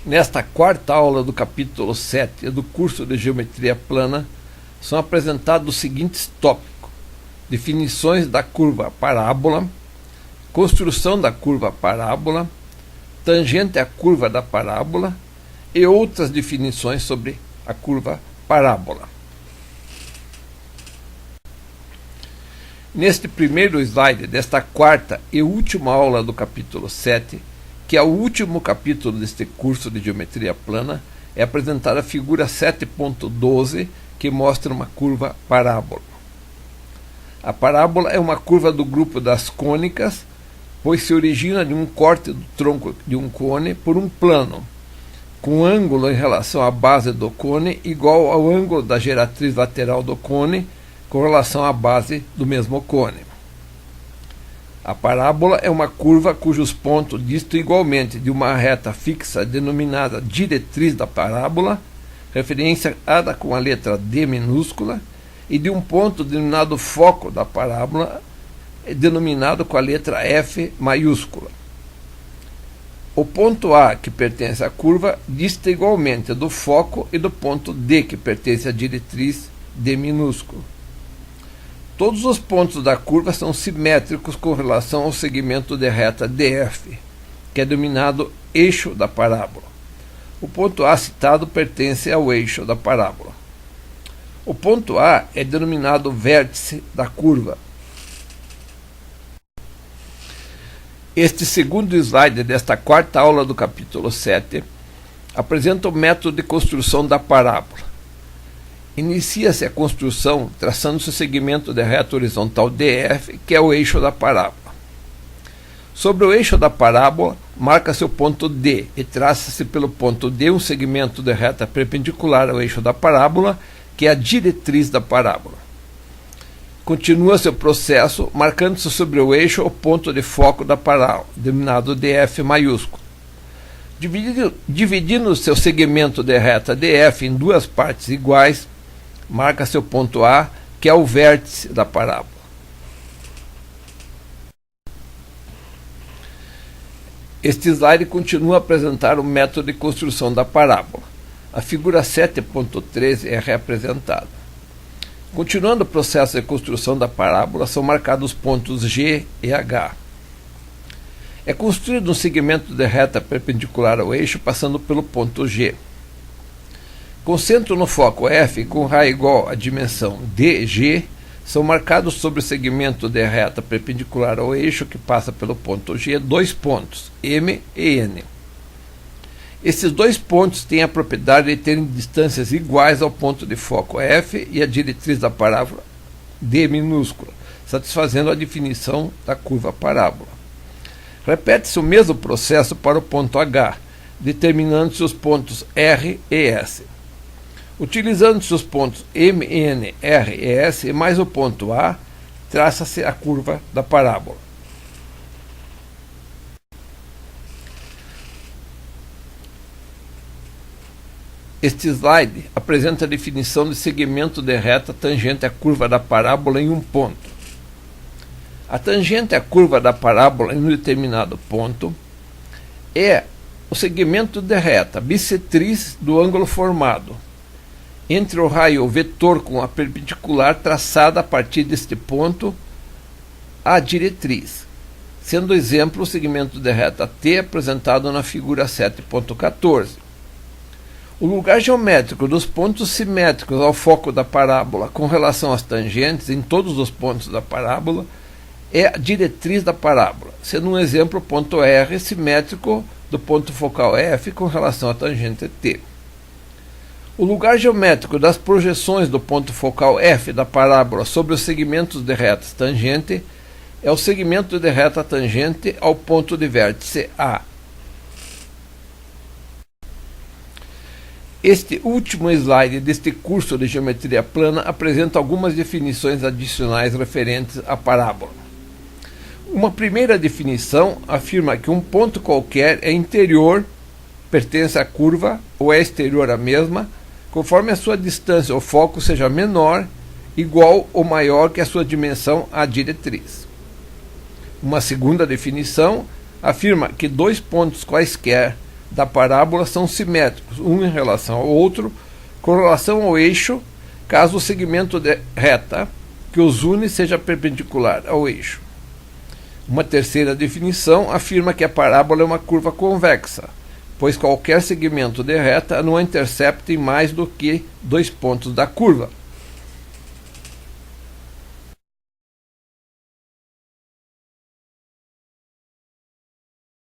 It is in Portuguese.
Nesta quarta aula do capítulo 7 do curso de Geometria Plana, são apresentados os seguintes tópicos: definições da curva parábola, construção da curva parábola, tangente à curva da parábola e outras definições sobre a curva parábola. Neste primeiro slide desta quarta e última aula do capítulo 7, que é o último capítulo deste curso de Geometria Plana, é apresentada a figura 7.12, que mostra uma curva parábola. A parábola é uma curva do grupo das cônicas, pois se origina de um corte do tronco de um cone por um plano, com ângulo em relação à base do cone igual ao ângulo da geratriz lateral do cone com relação à base do mesmo cone. A parábola é uma curva cujos pontos distam igualmente de uma reta fixa denominada diretriz da parábola, referenciada com a letra D minúscula, e de um ponto denominado foco da parábola, denominado com a letra F maiúscula. O ponto A, que pertence à curva, dista igualmente do foco e do ponto D, que pertence à diretriz D minúsculo. Todos os pontos da curva são simétricos com relação ao segmento de reta DF, que é denominado eixo da parábola. O ponto A citado pertence ao eixo da parábola. O ponto A é denominado vértice da curva. Este segundo slide desta quarta aula do capítulo 7 apresenta o método de construção da parábola. Inicia-se a construção traçando-se o segmento de reta horizontal DF, que é o eixo da parábola. Sobre o eixo da parábola, marca-se o ponto D e traça-se pelo ponto D um segmento de reta perpendicular ao eixo da parábola, que é a diretriz da parábola. Continua-se o processo, marcando-se sobre o eixo o ponto de foco da parábola, denominado DF maiúsculo. Dividindo seu segmento de reta DF em duas partes iguais, marca-se o ponto A, que é o vértice da parábola. Este slide continua a apresentar o método de construção da parábola. A figura 7.13 é reapresentada. Continuando o processo de construção da parábola, são marcados os pontos G e H. É construído um segmento de reta perpendicular ao eixo, passando pelo ponto G. Com centro no foco F, com raio igual à dimensão DG, são marcados sobre o segmento de reta perpendicular ao eixo, que passa pelo ponto G, dois pontos, M e N. Esses dois pontos têm a propriedade de terem distâncias iguais ao ponto de foco F e à diretriz da parábola D minúscula, satisfazendo a definição da curva parábola. Repete-se o mesmo processo para o ponto H, determinando-se os pontos R e S. Utilizando-se os pontos M, N, R e S mais o ponto A, traça-se a curva da parábola. Este slide apresenta a definição de segmento de reta tangente à curva da parábola em um ponto. A tangente à curva da parábola em um determinado ponto é o segmento de reta bissetriz do ângulo formado entre o raio vetor com a perpendicular traçada a partir deste ponto à diretriz, sendo exemplo o segmento de reta T apresentado na figura 7.14. O lugar geométrico dos pontos simétricos ao foco da parábola com relação às tangentes em todos os pontos da parábola é a diretriz da parábola, sendo um exemplo o ponto R simétrico do ponto focal F com relação à tangente T. O lugar geométrico das projeções do ponto focal F da parábola sobre os segmentos de retas tangente é o segmento de reta tangente ao ponto de vértice A. Este último slide deste curso de Geometria Plana apresenta algumas definições adicionais referentes à parábola. Uma primeira definição afirma que um ponto qualquer é interior, pertence à curva, ou é exterior à mesma, conforme a sua distância ao foco seja menor, igual ou maior que a sua dimensão à diretriz. Uma segunda definição afirma que dois pontos quaisquer da parábola são simétricos, um em relação ao outro, com relação ao eixo, caso o segmento de reta que os une seja perpendicular ao eixo. Uma terceira definição afirma que a parábola é uma curva convexa, pois qualquer segmento de reta não a intercepta em mais do que 2 pontos da curva.